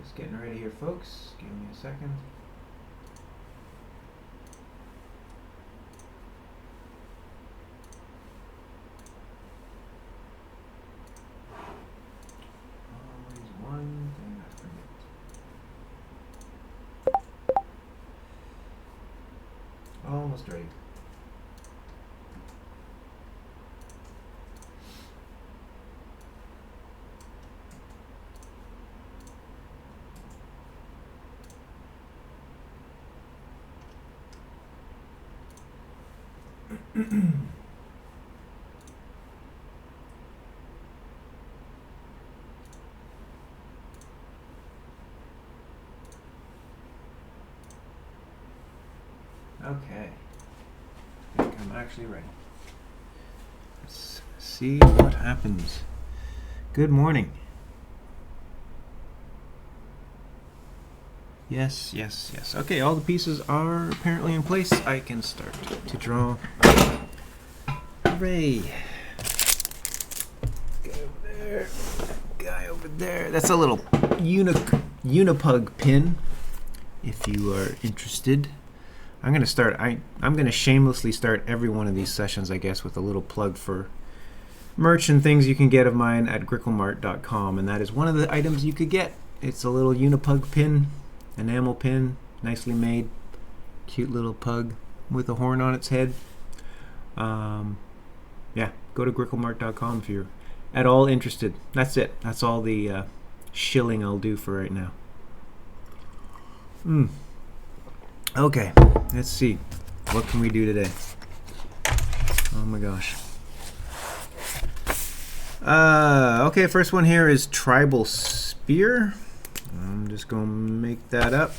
Just getting ready here, folks. Give me a second. Always one thing I forget. Almost ready. Okay. I think I'm actually ready. Let's see what happens. Good morning. Yes, yes, yes. Okay, all the pieces are apparently in place. I can start to draw. Hooray! Guy over there. Guy over there. That's a little Unipug pin, if you are interested. I'm going to start. I'm going to shamelessly start every one of these sessions, I guess, with a little plug for merch and things you can get of mine at gricklemart.com, and that is one of the items you could get. It's a little Unipug pin, enamel pin, nicely made, cute little pug with a horn on its head. Yeah, go to gricklemart.com if you're at all interested. That's it. That's all the shilling I'll do for right now. Okay, let's see. What can we do today? Oh my gosh. Okay, first one here is Tribal Spear. I'm just going to make that up.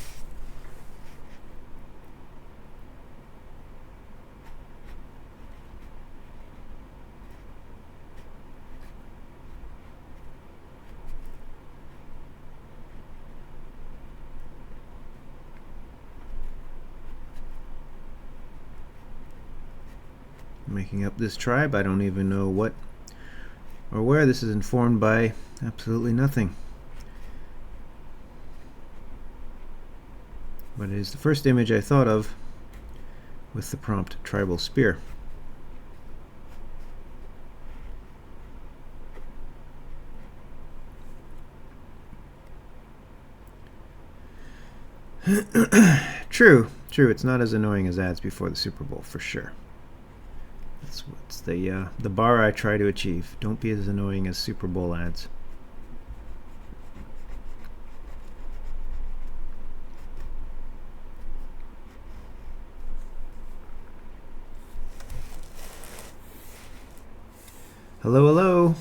Making up this tribe. I don't even know what or where. This is informed by absolutely nothing. But it is the first image I thought of with the prompt Tribal Spear. True. It's not as annoying as ads before the Super Bowl, for sure. That's what's the bar I try to achieve. Don't be as annoying as Super Bowl ads. Hello, hello.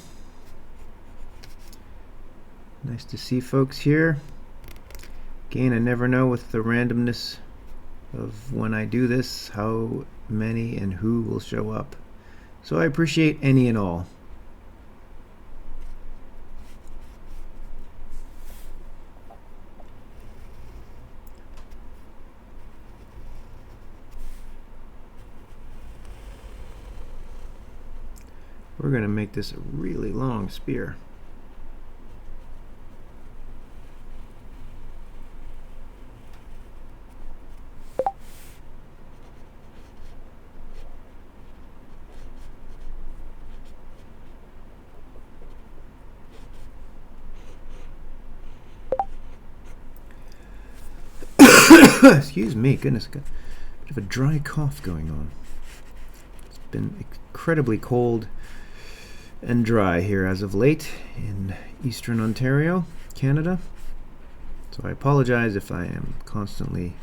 Nice to see folks here. Again, I never know with the randomness of when I do this how many and who will show up. So I appreciate any and all. We're going to make this a really long spear. Excuse me, goodness, got a bit of a dry cough going on. It's been incredibly cold and dry here as of late in Eastern Ontario, Canada. So I apologize if I am constantly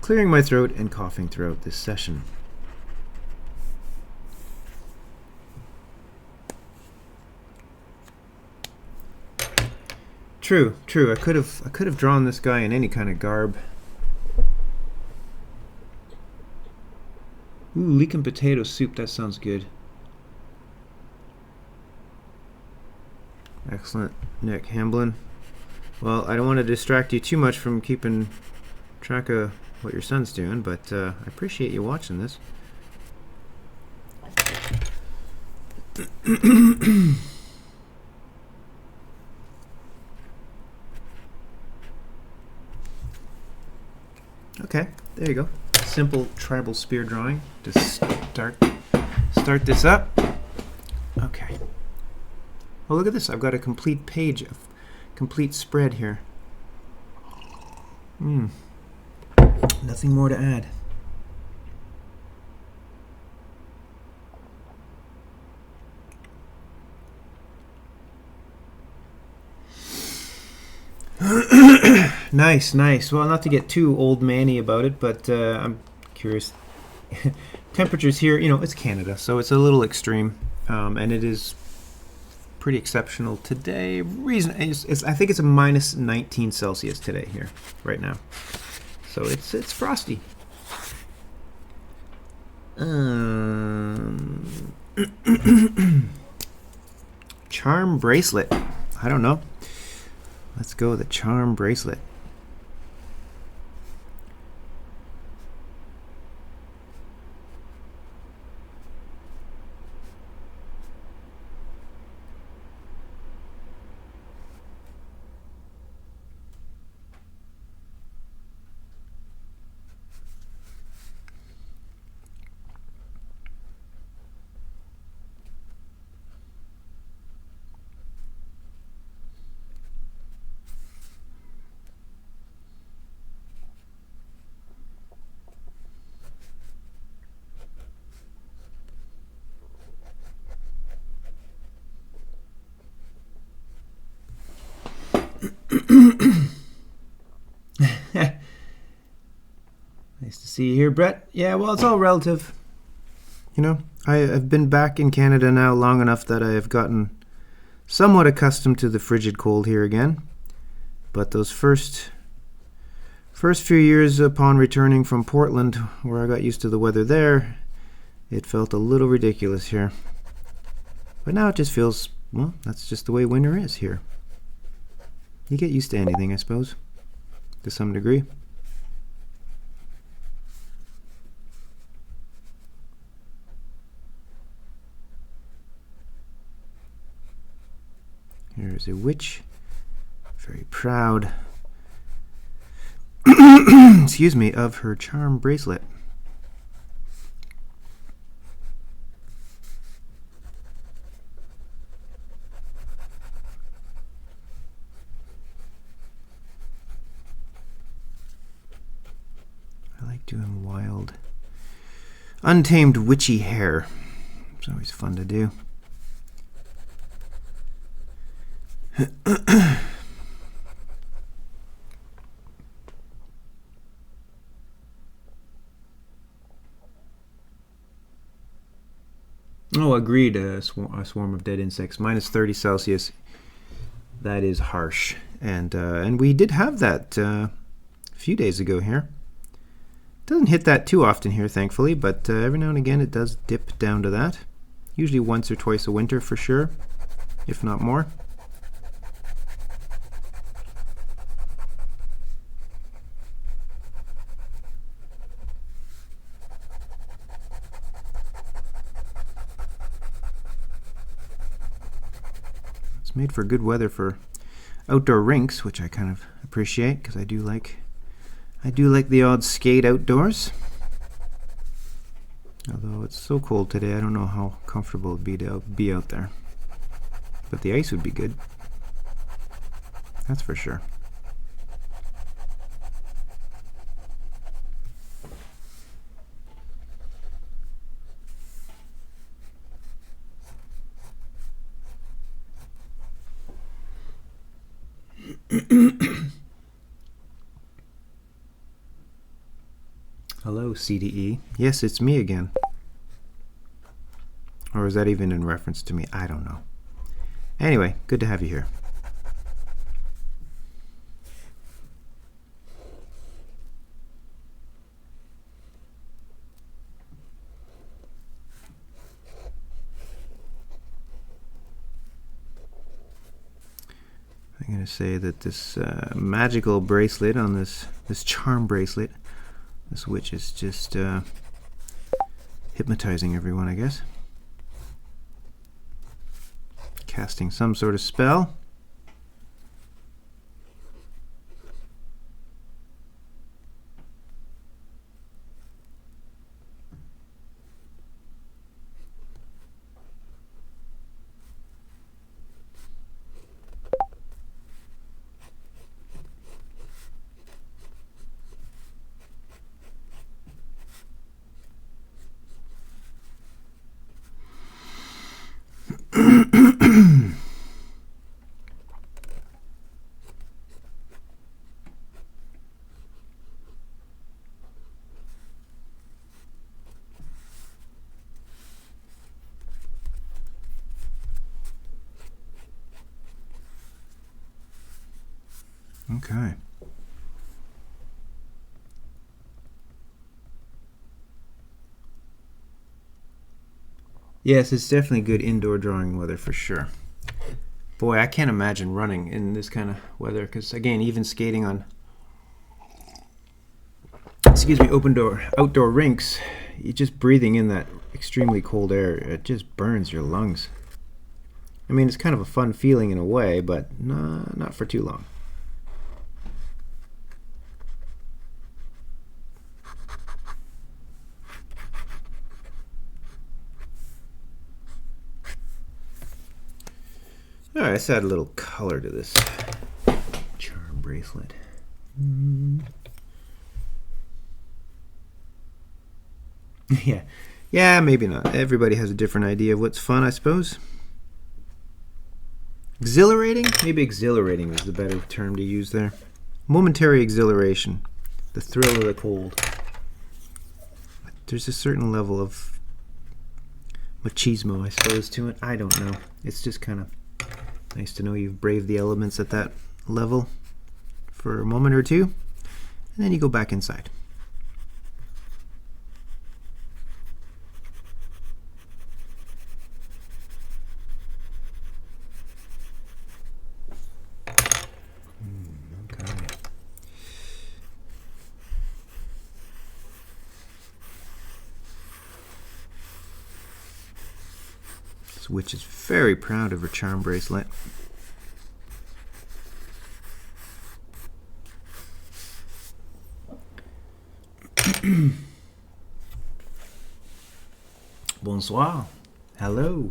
clearing my throat and coughing throughout this session. True. I could have drawn this guy in any kind of garb. Ooh, leek and potato soup, that sounds good. Excellent, Nick Hamblin. Well, I don't want to distract you too much from keeping track of what your son's doing, but I appreciate you watching this. Okay, there you go. Simple tribal spear drawing to start this up. Okay. Oh, look at this. I've got a complete page, of complete spread here. Nothing more to add. Nice, nice. Well, not to get too old manny about it, but I'm curious. Temperatures here, you know, it's Canada, so it's a little extreme, and it is pretty exceptional today. I think it's a minus 19 Celsius today here, right now. So it's frosty. Charm bracelet. I don't know. Let's go with the charm bracelet. Nice to see you here, Brett. Yeah, well, it's all relative. You know, I've been back in Canada now long enough that I have gotten somewhat accustomed to the frigid cold here again. But those first few years upon returning from Portland, where I got used to the weather there, it felt a little ridiculous here. But now it just feels, well, that's just the way winter is here. You get used to anything, I suppose, to some degree. Here is a witch, very proud, excuse me, of her charm bracelet. I like doing wild, untamed witchy hair. It's always fun to do. Oh, agreed. A swarm of dead insects. Minus 30 Celsius. That is harsh. And we did have that a few days ago here. Doesn't hit that too often here, thankfully, but every now and again it does dip down to that. Usually once or twice a winter for sure, if not more. It's made for good weather for outdoor rinks, which I kind of appreciate because I do like the odd skate outdoors. Although it's so cold today, I don't know how comfortable it'd be to be out there. But the ice would be good. That's for sure. Hello, CDE. Yes, it's me again. Or is that even in reference to me? I don't know. Anyway, good to have you here. I'm going to say that this magical bracelet on this charm bracelet, this witch is just hypnotizing everyone, I guess. Casting some sort of spell. Okay. Yes, it's definitely good indoor drawing weather for sure. Boy, I can't imagine running in this kind of weather because, again, even skating on, outdoor rinks, you're just breathing in that extremely cold air. It just burns your lungs. I mean, it's kind of a fun feeling in a way, but not for too long. All right, let's add a little color to this charm bracelet. Yeah, maybe not. Everybody has a different idea of what's fun, I suppose. Exhilarating? Maybe exhilarating is the better term to use there. Momentary exhilaration, the thrill of the cold. There's a certain level of machismo, I suppose, to it. I don't know. It's just kind of nice to know you've braved the elements at that level for a moment or two, and then you go back inside. Okay. This witch is very proud of her charm bracelet. Bonsoir. Hello.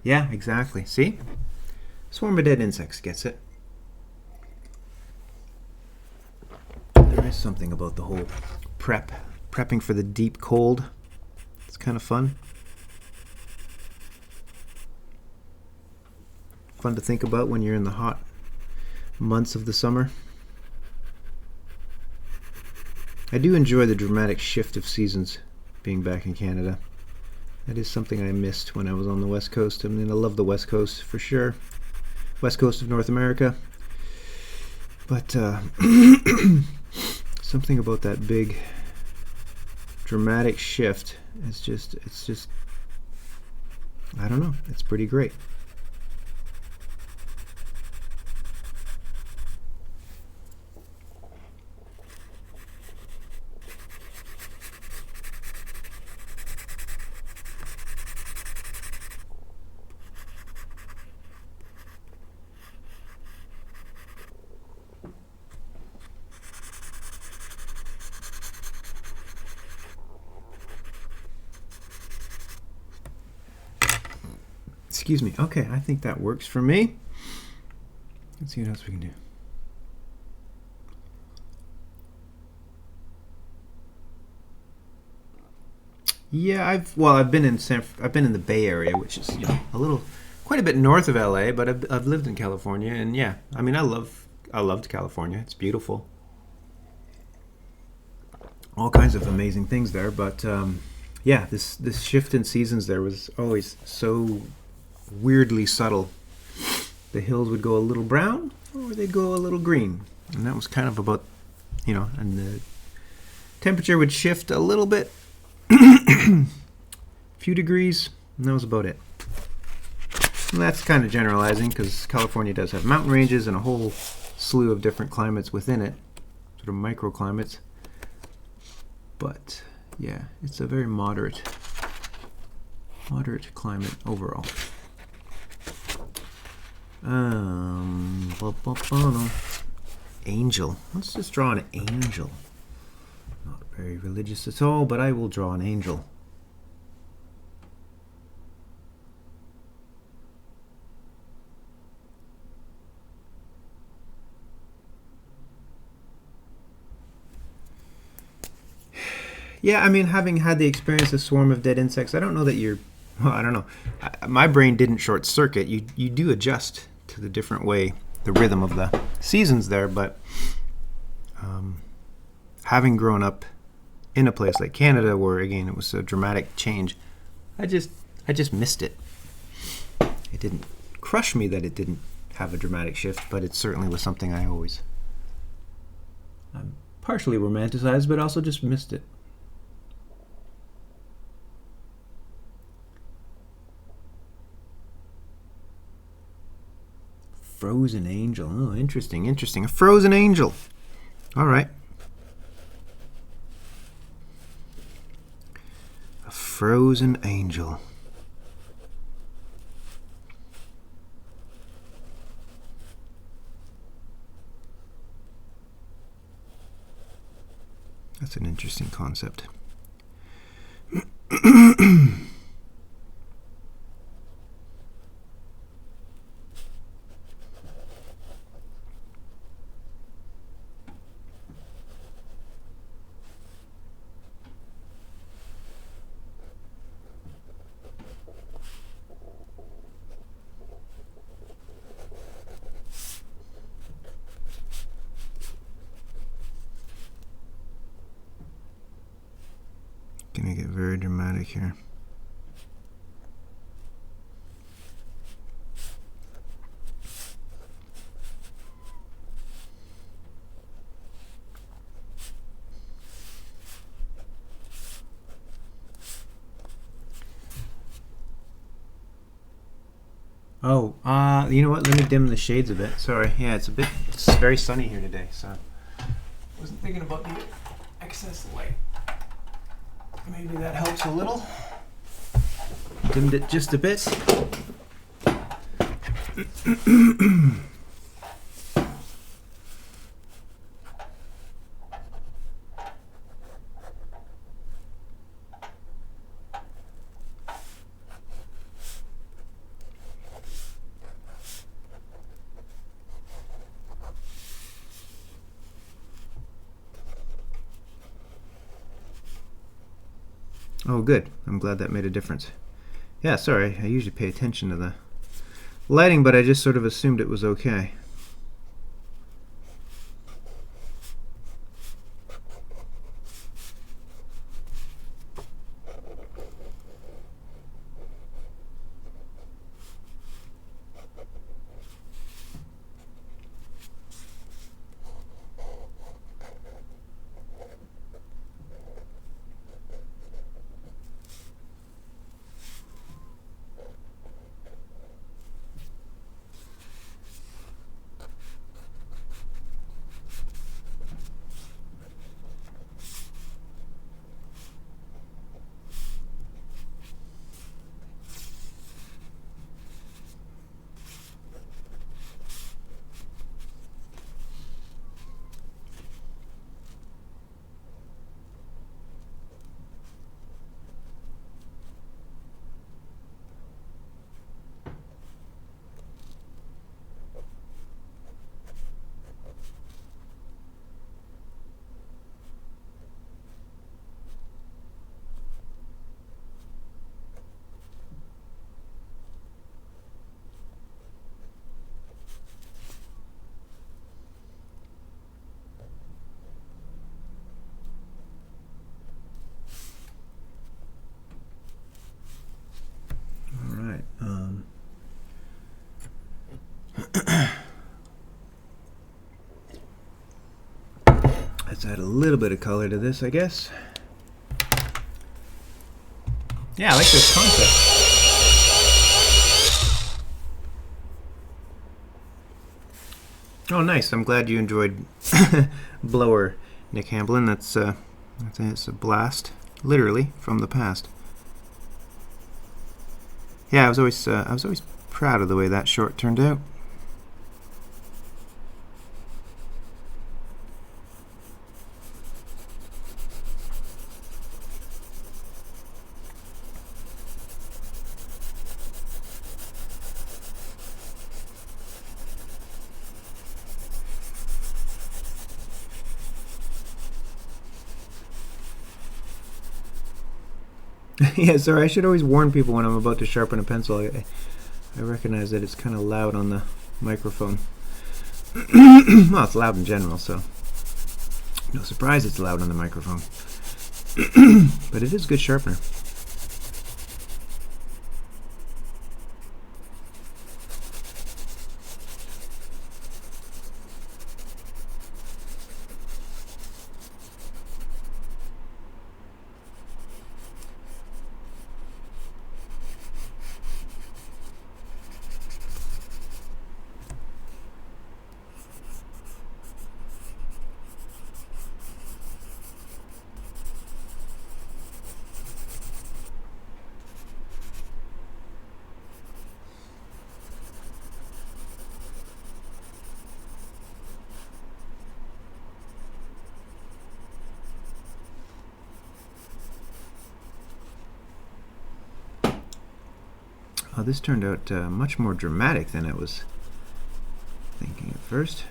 Yeah, exactly. See? Swarm of Dead Insects gets it. There is something about the whole prepping for the deep cold. It's kind of fun. Fun to think about when you're in the hot months of the summer. I do enjoy the dramatic shift of seasons being back in Canada. That is something I missed when I was on the West Coast. I mean, I love the West Coast for sure. West Coast of North America. But something about that big dramatic shift it's just I don't know, it's pretty great. Excuse me. Okay, I think that works for me. Let's see what else we can do. Yeah, I've been in the Bay Area, which is quite a bit north of LA, but I've lived in California, and yeah, I mean I loved California. It's beautiful. All kinds of amazing things there, but yeah, this shift in seasons there was always so weirdly subtle. The hills would go a little brown or they'd go a little green, and that was kind of about, and the temperature would shift a little bit, a few degrees, and that was about it. And that's kind of generalizing because California does have mountain ranges and a whole slew of different climates within it, sort of microclimates. But yeah, it's a very moderate climate overall. Angel. Let's just draw an angel. Not very religious at all, but I will draw an angel. Yeah, I mean, having had the experience of Swarm of Dead Insects, I don't know that I don't know. My brain didn't short circuit. You do adjust to the different way, the rhythm of the seasons there, but having grown up in a place like Canada, where again it was a dramatic change, I just missed it. It didn't crush me that it didn't have a dramatic shift, but it certainly was something I always partially romanticized, but also just missed it. Frozen angel. Oh, interesting, interesting. A frozen angel. All right. A frozen angel. That's an interesting concept. Gonna get very dramatic here. Oh, you know what? Let me dim the shades a bit. Sorry. Yeah, it's very sunny here today, so I wasn't thinking about the excess light. Maybe that helps a little. Dimmed it just a bit. Oh, good. I'm glad that made a difference. Yeah, sorry. I usually pay attention to the lighting, but I just sort of assumed it was okay. Let's add a little bit of color to this, I guess. Yeah, I like this concept. Oh, nice. I'm glad you enjoyed Blower, Nick Hamblin. That's a blast, literally, from the past. Yeah, I was always proud of the way that short turned out. Yeah, sorry, I should always warn people when I'm about to sharpen a pencil. I recognize that it's kind of loud on the microphone. Well, it's loud in general, so No surprise it's loud on the microphone. But it is a good sharpener. Oh, this turned out much more dramatic than I was thinking at first.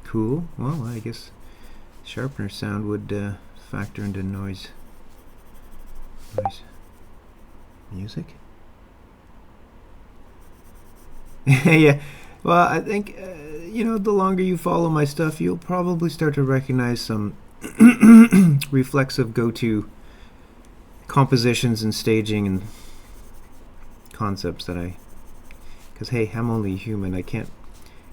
Cool. Well, I guess sharpener sound would factor into noise music. Yeah. Well, I think you know, the longer you follow my stuff, you'll probably start to recognize some reflexive go-to compositions and staging and concepts that because hey, I'm only human. I can't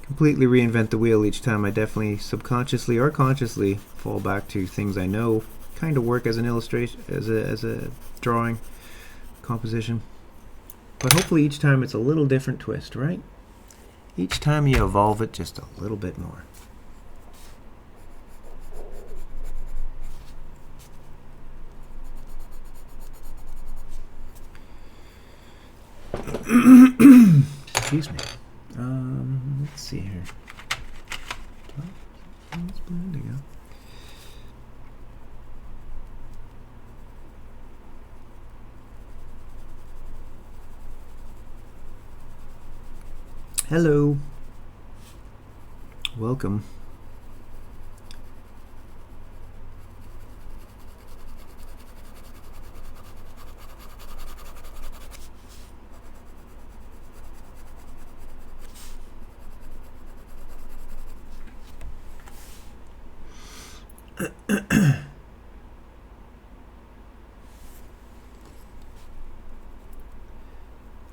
completely reinvent the wheel each time. I definitely subconsciously or consciously fall back to things I know kind of work as an illustration, as a drawing composition. But hopefully each time it's a little different twist, right? Each time you evolve it just a little bit more. Excuse me. Let's see here. Oh, it's blending up. Hello. Welcome.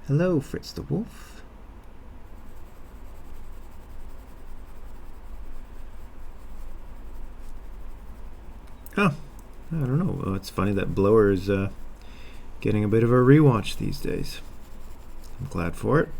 Hello, Fritz the Wolf. Oh, I don't know. Oh, it's funny that Blower is getting a bit of a rewatch these days. I'm glad for it.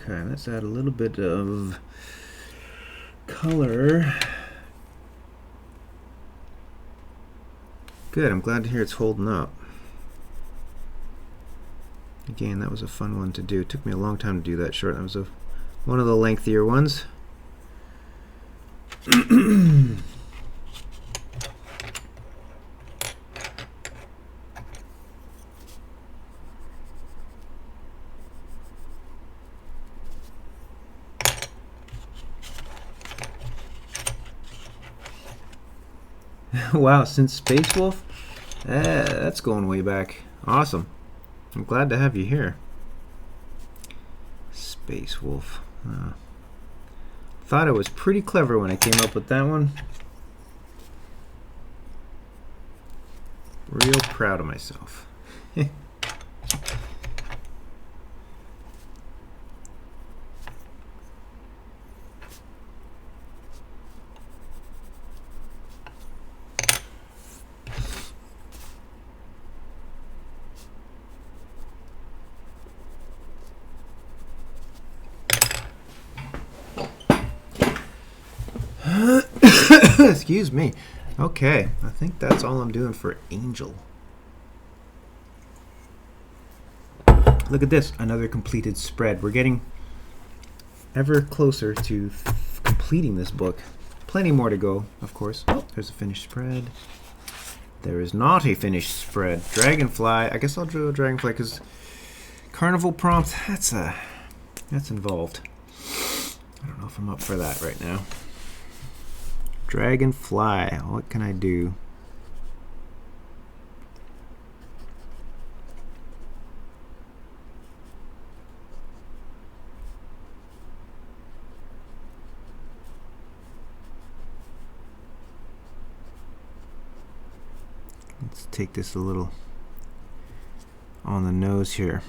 Okay, let's add a little bit of color. Good, I'm glad to hear it's holding up. Again, that was a fun one to do. It took me a long time to do that short. That was one of the lengthier ones. Wow, since Space Wolf? That's going way back. Awesome. I'm glad to have you here. Space Wolf. Thought it was pretty clever when I came up with that one. Real proud of myself. Excuse me. Okay, I think that's all I'm doing for Angel. Look at this, another completed spread. We're getting ever closer to completing this book. Plenty more to go, of course. Oh, there's a finished spread. There is not a finished spread. Dragonfly. I guess I'll draw a dragonfly because carnival prompt, that's involved. I don't know if I'm up for that right now. Dragonfly. What can I do? Let's take this a little on the nose here.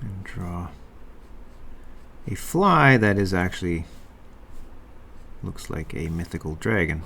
And draw a fly that is actually looks like a mythical dragon.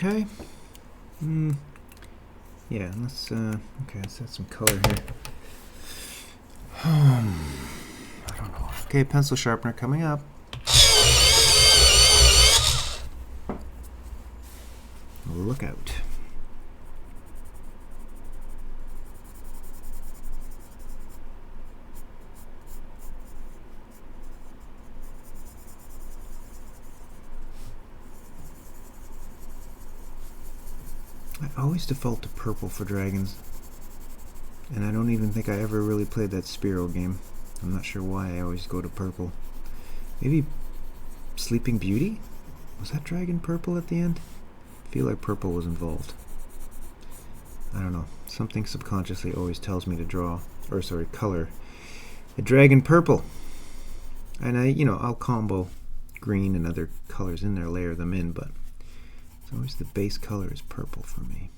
Okay. Yeah, let's okay, let's add some color here. I don't know. Okay, pencil sharpener coming up. Look out. I always default to purple for dragons, and I don't even think I ever really played that Spearow game. I'm not sure why I always go to purple. Maybe Sleeping Beauty? Was that dragon purple at the end? I feel like purple was involved. I don't know. Something subconsciously always tells me to draw, or sorry, color a dragon purple. And I'll combo green and other colors in there, layer them in, but it's always the base color is purple for me.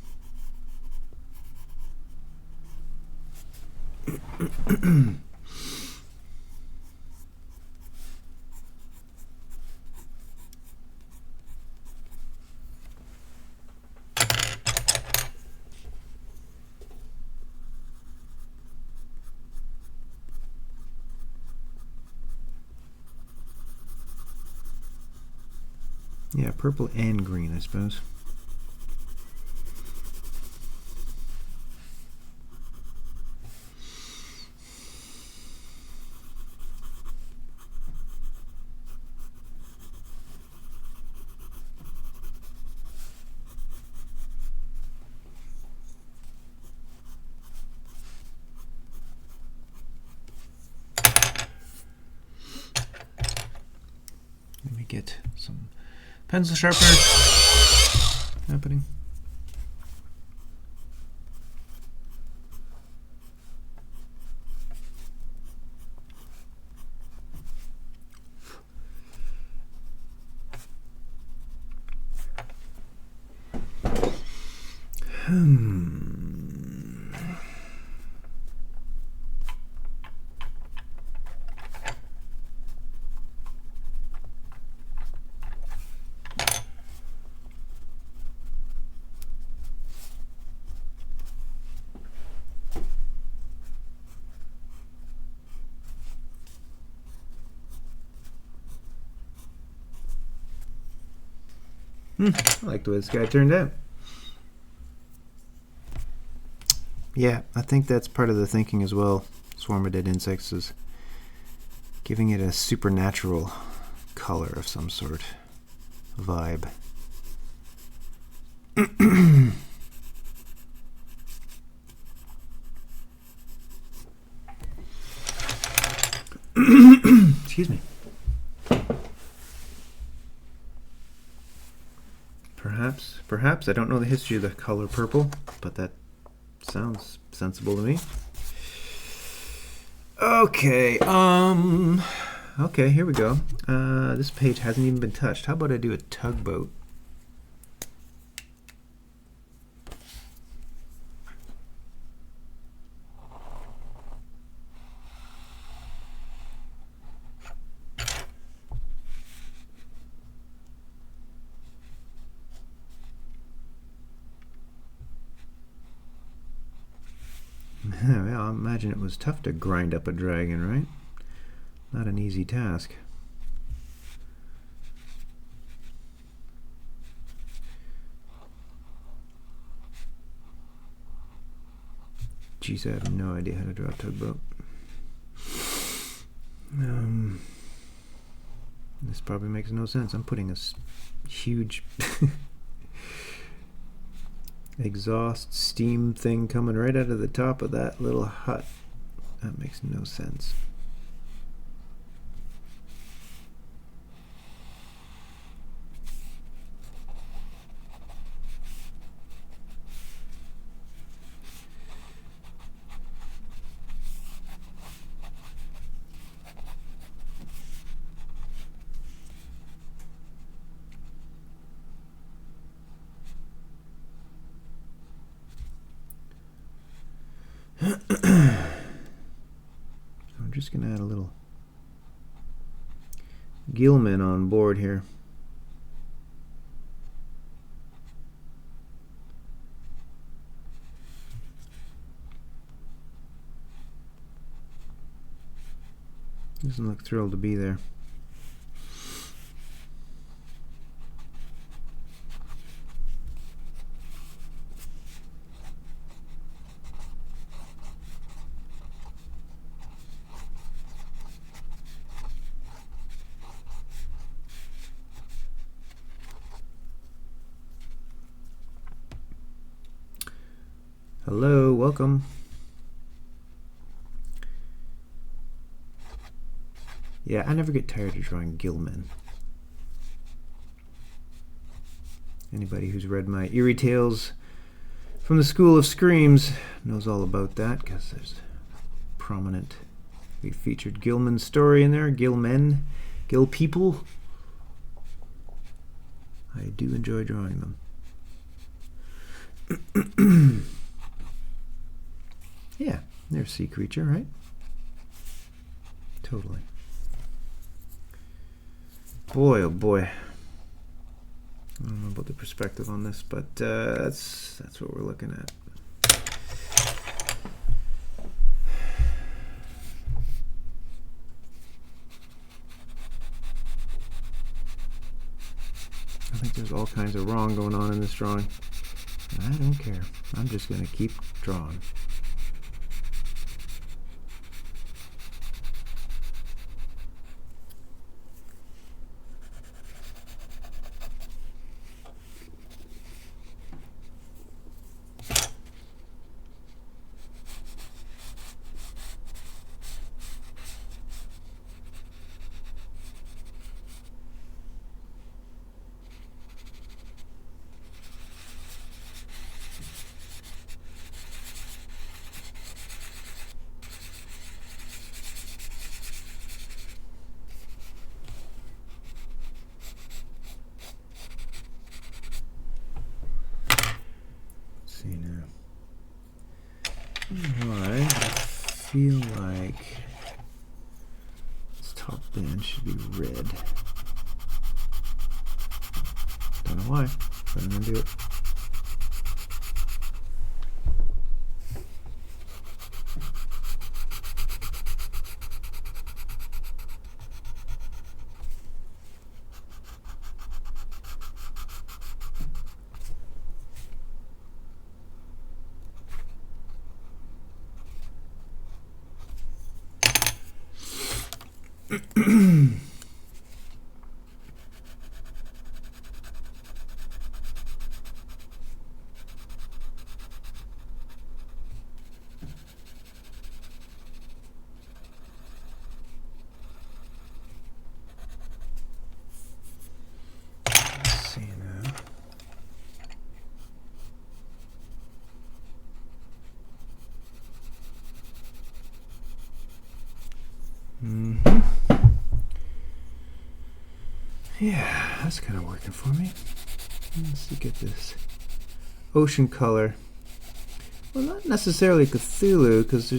Yeah, purple and green, I suppose. Let me get some pencil sharpener happening. I like the way this guy turned out. Yeah, I think that's part of the thinking as well. Swarm of Dead Insects is giving it a supernatural color of some sort, vibe. Excuse me. Perhaps, I don't know the history of the color purple, but that sounds sensible to me. Okay, okay, here we go. This page hasn't even been touched. How about I do a tugboat? Well, I imagine it was tough to grind up a dragon, right? Not an easy task. Geez, I have no idea how to draw a tugboat. This probably makes no sense. I'm putting a huge exhaust steam thing coming right out of the top of that little hut. That makes no sense. I'm just going to add a little Gilman on board here. Doesn't look thrilled to be there. Hello, welcome. Yeah, I never get tired of drawing Gilman. Anybody who's read my Eerie Tales from the School of Screams knows all about that, because there's a prominent, we featured Gilman story in there. Gilmen, Gil people. I do enjoy drawing them. Yeah, there's Sea Creature, right? Totally. Boy, oh boy. I don't know about the perspective on this, but that's what we're looking at. I think there's all kinds of wrong going on in this drawing. I don't care. I'm just going to keep drawing. Alright, I feel like this top band should be red. Don't know why, but I'm going to do it. see now. Yeah, that's kind of working for me. Let's get this ocean color. Well, not necessarily Cthulhu, because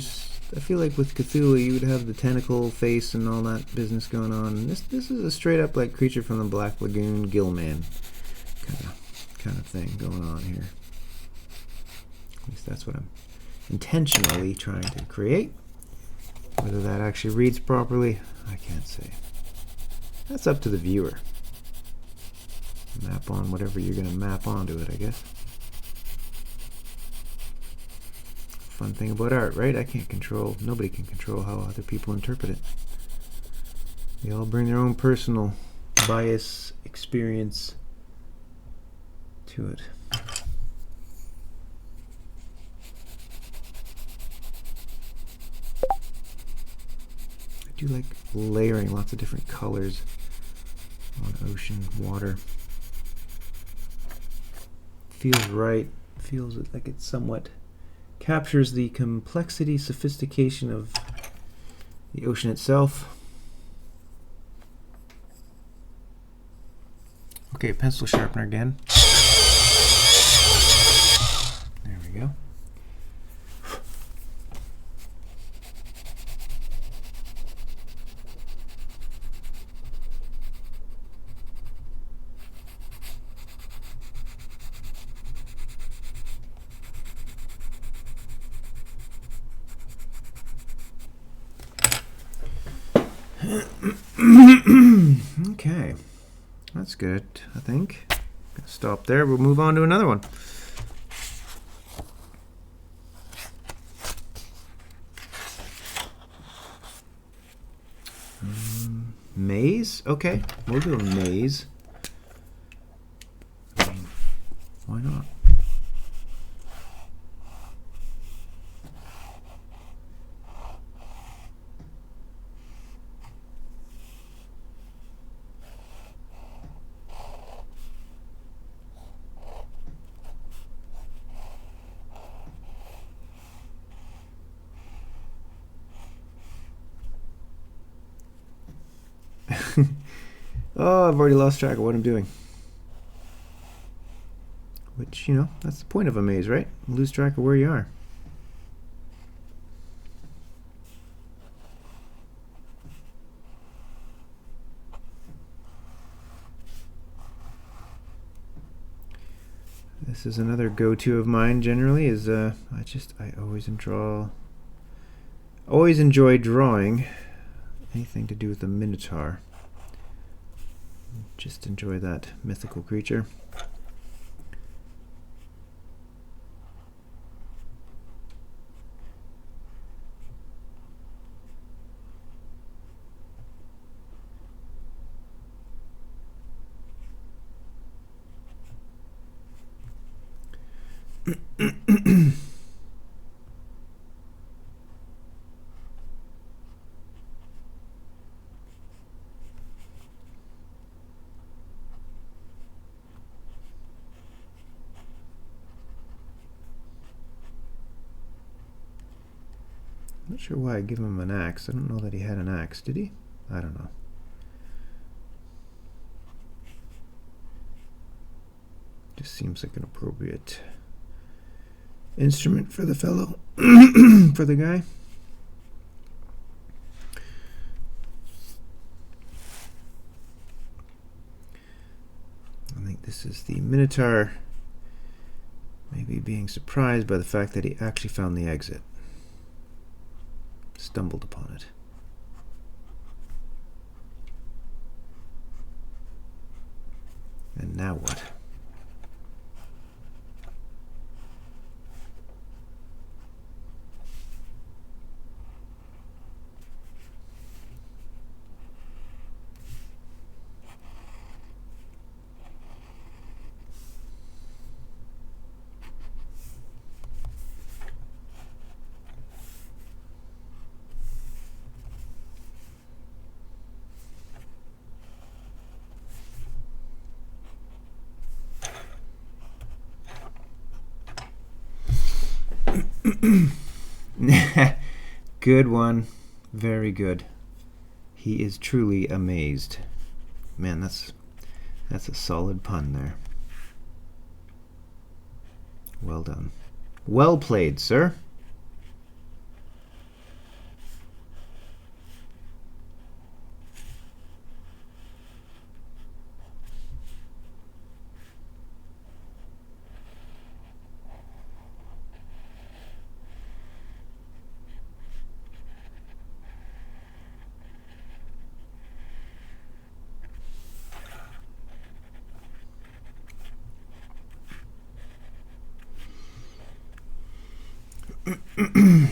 I feel like with Cthulhu you would have the tentacle face and all that business going on. And this is a straight up like Creature from the Black Lagoon, Gillman kind of thing going on here. At least that's what I'm intentionally trying to create. Whether that actually reads properly, I can't say. That's up to the viewer. Map on whatever you're going to map onto it, I guess. Fun thing about art, right? Nobody can control how other people interpret it. They all bring their own personal bias, experience to it. I do like layering lots of different colors on ocean, water. Feels right. Feels like it somewhat captures the complexity, sophistication of the ocean itself. Okay, pencil sharpener again. There we go. Okay, that's good, I think. Stop there, we'll move on to another one. Maze? Okay, we'll do a maze. I mean, why not? Oh, I've already lost track of what I'm doing. Which, you know, that's the point of a maze, right? Lose track of where you are. This is another go-to of mine generally, is I always enjoy drawing anything to do with the Minotaur. Just enjoy that mythical creature. Not sure why I give him an axe. I don't know that he had an axe, did he? I don't know. Just seems like an appropriate instrument for the fellow, for the guy. I think this is the Minotaur maybe being surprised by the fact that he actually found the exit. Stumbled upon it. And now what? Good one. Very good. He is truly amazed. Man, that's a solid pun there. Well done. Well played, sir.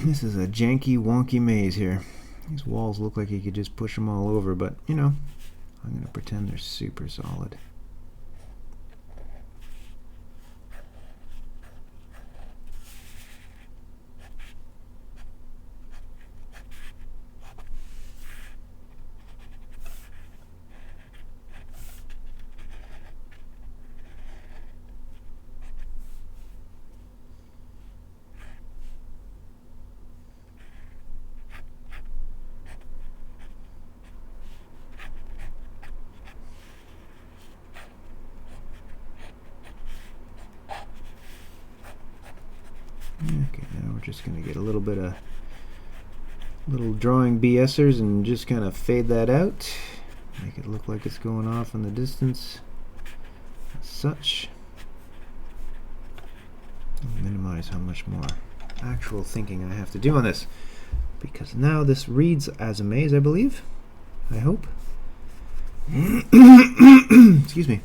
This is a janky, wonky maze here. These walls look like you could just push them all over, but, you know, I'm going to pretend they're super solid. Okay, now we're just going to get a little bit of little drawing BSers and just kind of fade that out. Make it look like it's going off in the distance. As such. I'll minimize how much more actual thinking I have to do on this. Because now this reads as a maze, I believe. I hope. Excuse me.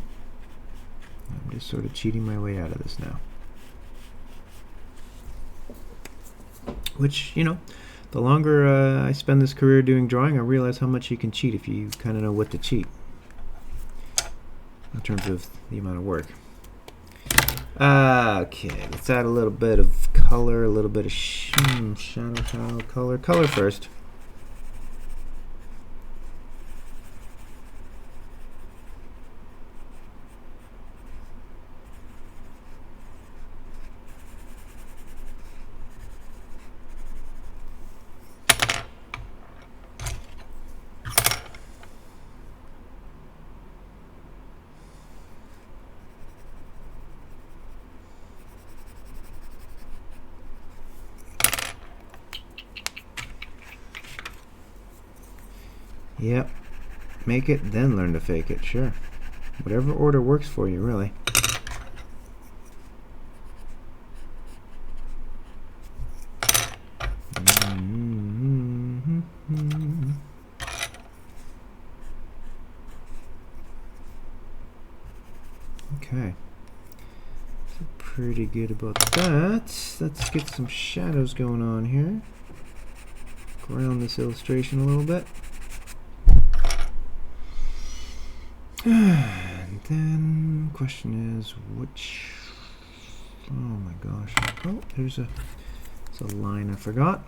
I'm just sort of cheating my way out of this now. Which, you know, the longer I spend this career doing drawing, I realize how much you can cheat if you kind of know what to cheat in terms of the amount of work. Okay, let's add a little bit of color, a little bit of shadow tile color. Color first. Yep. Make it, then learn to fake it. Sure. Whatever order works for you, really. Okay. So pretty good about that. Let's get some shadows going on here. Ground this illustration a little bit. And then question is which, oh my gosh, oh, there's a line I forgot.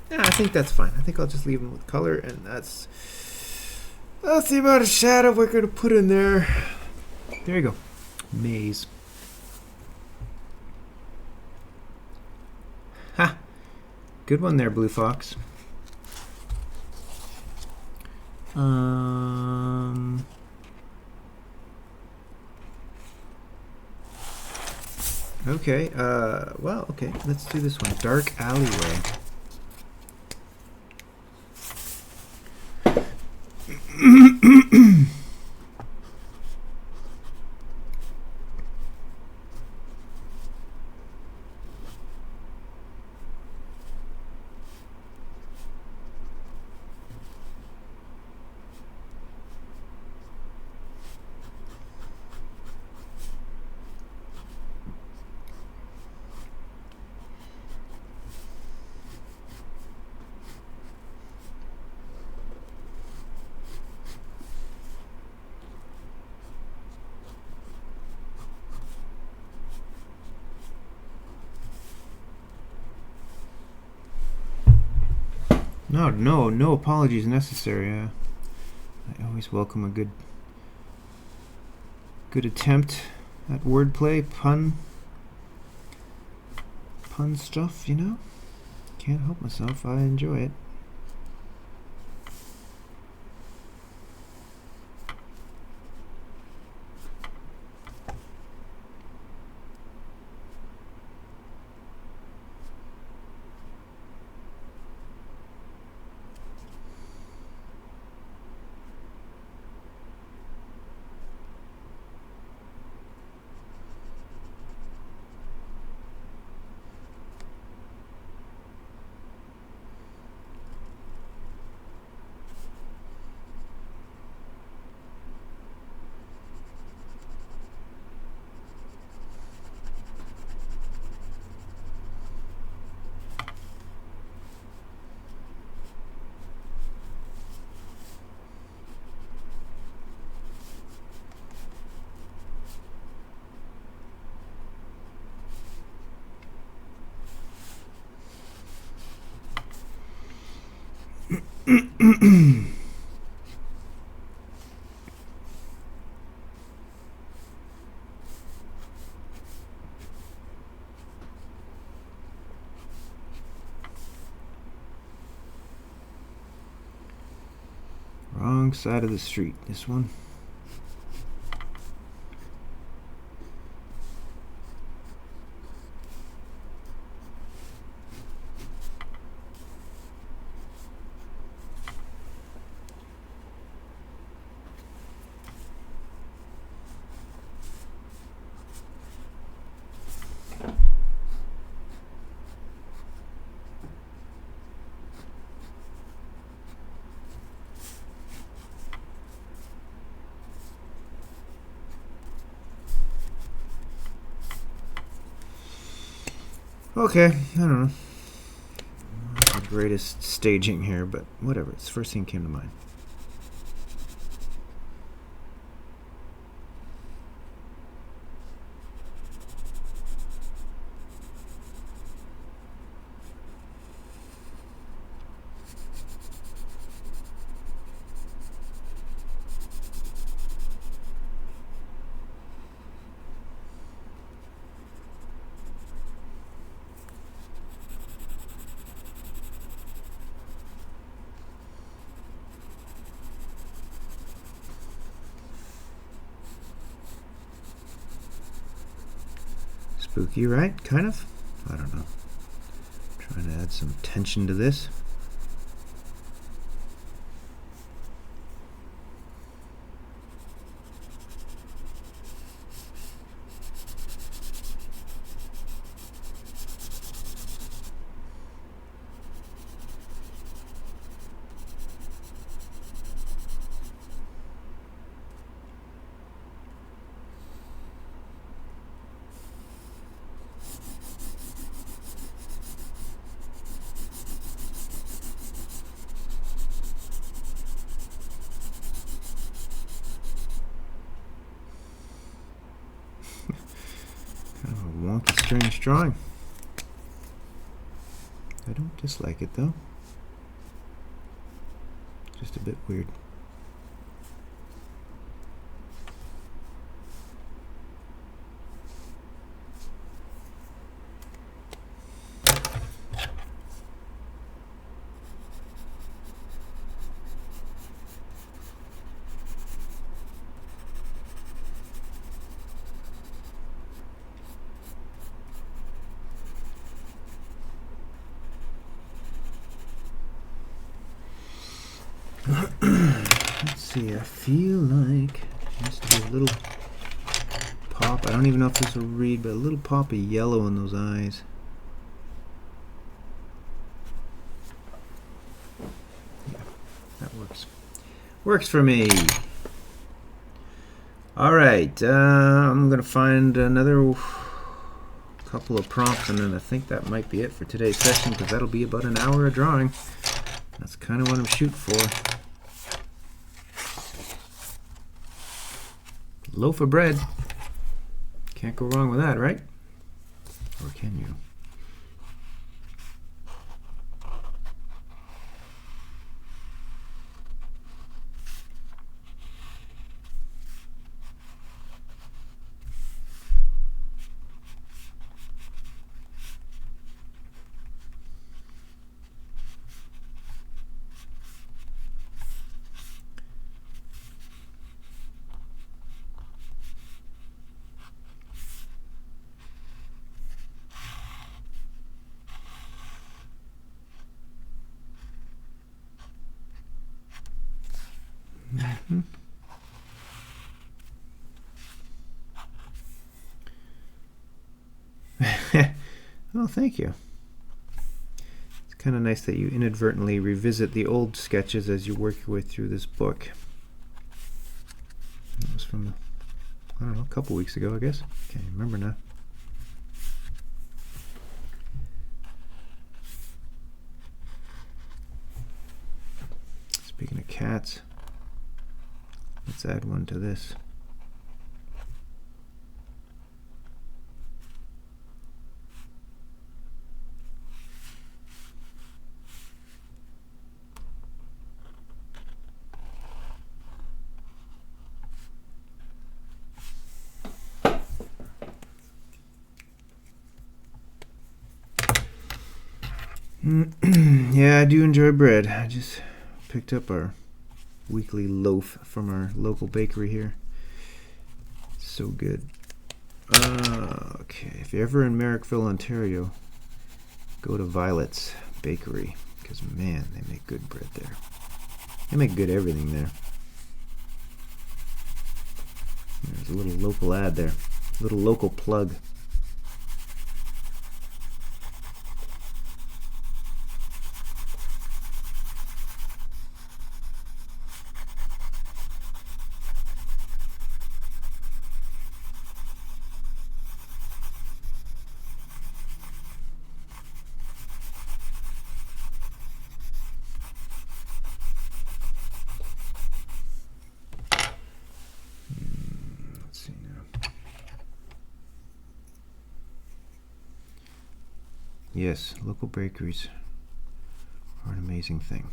Yeah, I think that's fine. I think I'll just leave them with color, and that's the amount of shadow we're going to put in there. There you go. Maze. Ha! Good one there, Blue Fox. Okay, well, okay, let's do this one. Dark Alleyway. No apologies necessary. I always welcome a good attempt That wordplay, pun stuff, you know? Can't help myself, I enjoy it. Wrong side of the street, this one. Okay, I don't know. Not the greatest staging here, but whatever. It's the first thing that came to mind. Spooky, right? Kind of? I don't know. Trying to add some tension to this. Kind of a wonky, strange drawing. I don't dislike it though. Just a bit weird. Let's see, I feel like just a little pop. I don't even know if this will read, but a little pop of yellow in those eyes. Yeah, that works. Works for me. Alright, I'm going to find another couple of prompts, and then I think that might be it for today's session, because that'll be about an hour of drawing. That's kind of what I'm shooting for. Loaf of bread. Can't go wrong with that, right? Or can you? Oh, thank you. It's kind of nice that you inadvertently revisit the old sketches as you work your way through this book. That was from, I don't know, a couple weeks ago, I guess. Can't remember now. Speaking of cats, let's add one to this. Yeah, I do enjoy bread. I just picked up our weekly loaf from our local bakery here. It's so good. Okay, if you're ever in Merrickville, Ontario, go to Violet's Bakery, because man, they make good bread there. They make good everything there. There's a little local ad there, a little local plug. Yes, local bakeries are an amazing thing.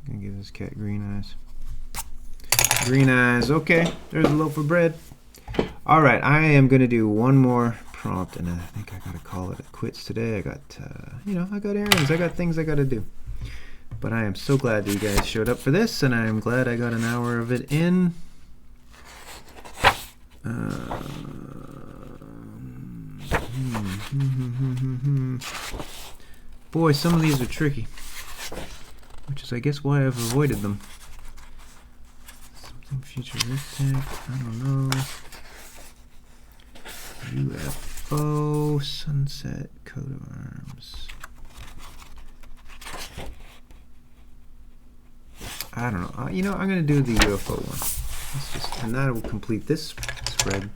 Gonna give this cat green eyes. Green eyes. Okay, there's a loaf of bread. All right, I am gonna do one more prompt, and I think I gotta call it quits today. I got, I got errands. I got things I gotta do. But I am so glad that you guys showed up for this, and I am glad I got an hour of it in. Boy, some of these are tricky, which is, I guess, why I've avoided them. Something futuristic, I don't know. UFO, sunset, coat of arms. I don't know. I'm going to do the UFO one. And that will complete this spread.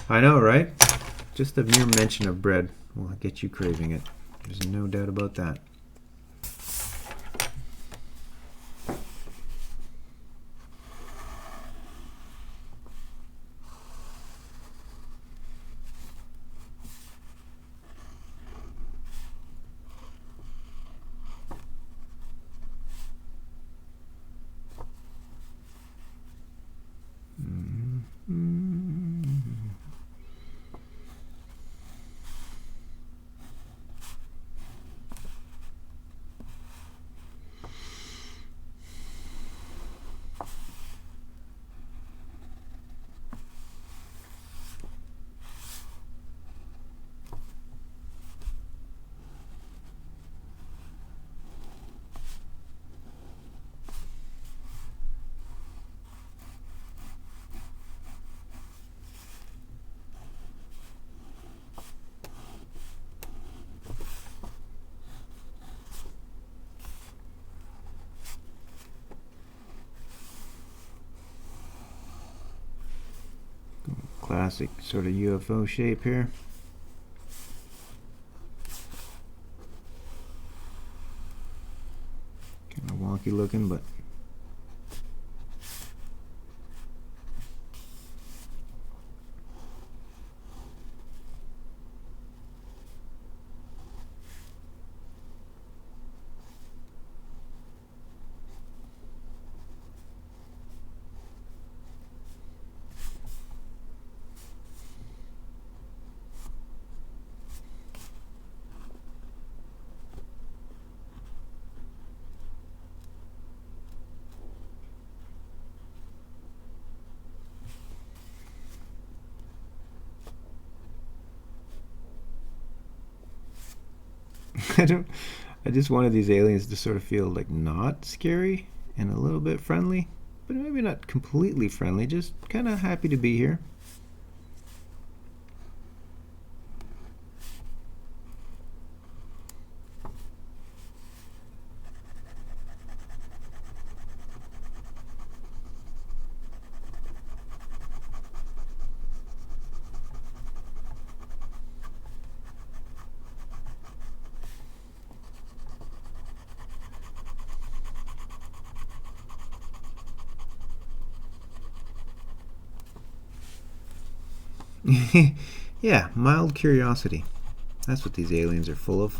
I know, right? Just the mere mention of bread will get you craving it. There's no doubt about that. classic sort of UFO shape here. Kind of wonky looking, but I just wanted these aliens to sort of feel like not scary and a little bit friendly, but maybe not completely friendly, just kind of happy to be here. Yeah, mild curiosity. That's what these aliens are full of.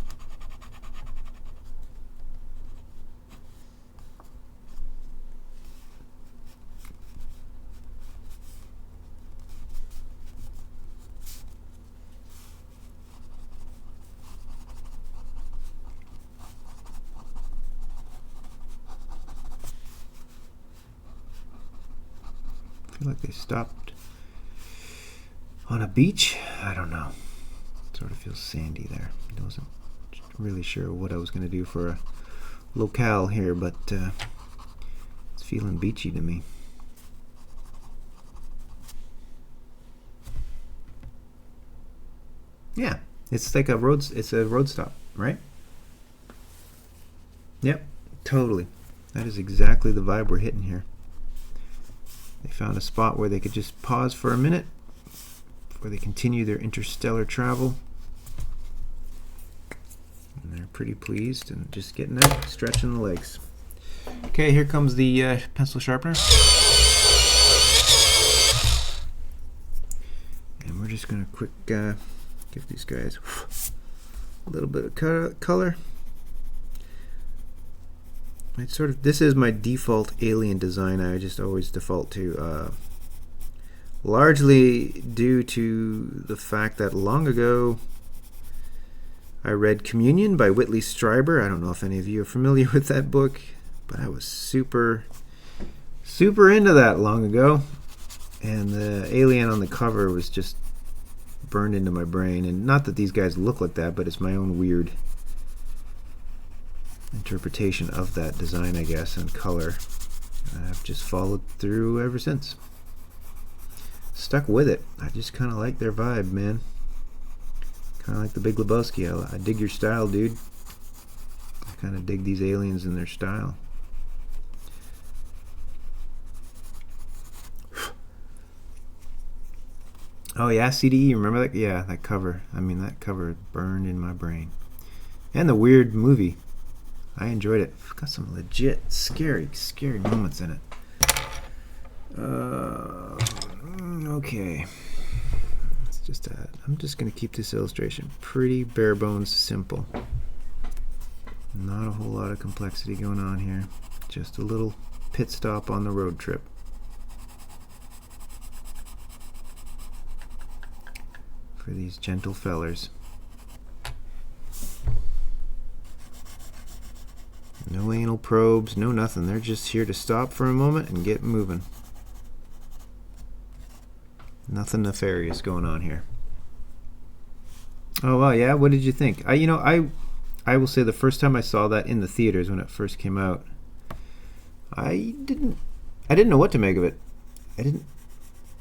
I feel like they stopped on a beach. I don't know. It sort of feels sandy there. I wasn't really sure what I was going to do for a locale here, but it's feeling beachy to me. Yeah, it's like a road stop, right? Yep, totally. That is exactly the vibe we're hitting here. They found a spot where they could just pause for a minute before they continue their interstellar travel. And they're pretty pleased and just getting out, stretching the legs. Okay, here comes the pencil sharpener. And we're just going to quick give these guys a little bit of color. It's sort of, this is my default alien design I just always default to. Largely due to the fact that long ago I read Communion by Whitley Strieber. I don't know if any of you are familiar with that book, but I was super into that long ago, and the alien on the cover was just burned into my brain. And not that these guys look like that, but it's my own weird interpretation of that design, I guess, and color. I've just followed through ever since. Stuck with it. I just kind of like their vibe, man. Kind of like the Big Lebowski. I dig your style, dude. I kind of dig these aliens and their style. Oh yeah, CDE, remember that? Yeah, that cover. I mean, that cover burned in my brain. And the weird movie. I enjoyed it. It's got some legit scary moments in it. Okay. It's just I'm just going to keep this illustration pretty bare bones simple. Not a whole lot of complexity going on here. Just a little pit stop on the road trip. For these gentle fellers. No anal probes, no nothing. They're just here to stop for a moment and get moving. Nothing nefarious going on here. Oh wow, yeah. What did you think? I will say the first time I saw that in the theaters when it first came out, I didn't know what to make of it.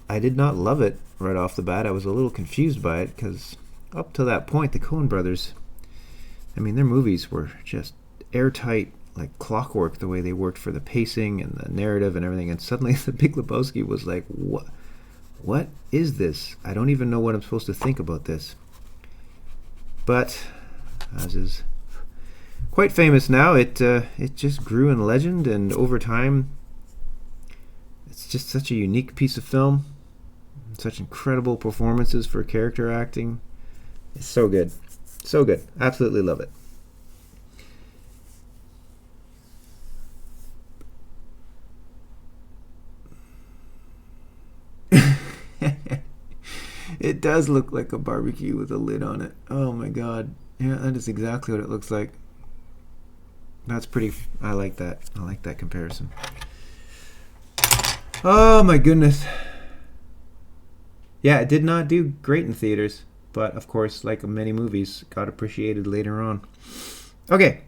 I did not love it right off the bat. I was a little confused by it because up to that point, the Coen brothers, I mean, their movies were just airtight, like clockwork, the way they worked for the pacing and the narrative and everything. And suddenly, The Big Lebowski was like, What is this? I don't even know what I'm supposed to think about this. But, as is quite famous now, it just grew in legend, and over time, it's just such a unique piece of film. Such incredible performances for character acting. It's so good. So good. Absolutely love it. It does look like a barbecue with a lid on it. Oh my god. Yeah, that is exactly what it looks like. That's pretty. I like that. I like that comparison. Oh my goodness. Yeah, it did not do great in theaters, but of course, like many movies, got appreciated later on. Okay,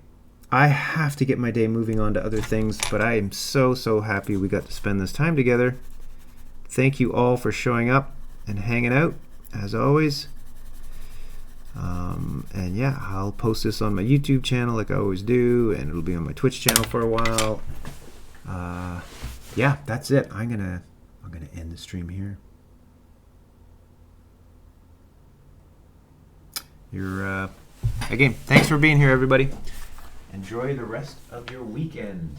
I have to get my day moving on to other things, but I am so happy we got to spend this time together. Thank you all for showing up and hanging out, as always. And yeah, I'll post this on my YouTube channel like I always do, and it'll be on my Twitch channel for a while. Yeah, that's it. I'm gonna end the stream here. Again, thanks for being here, everybody. Enjoy the rest of your weekend.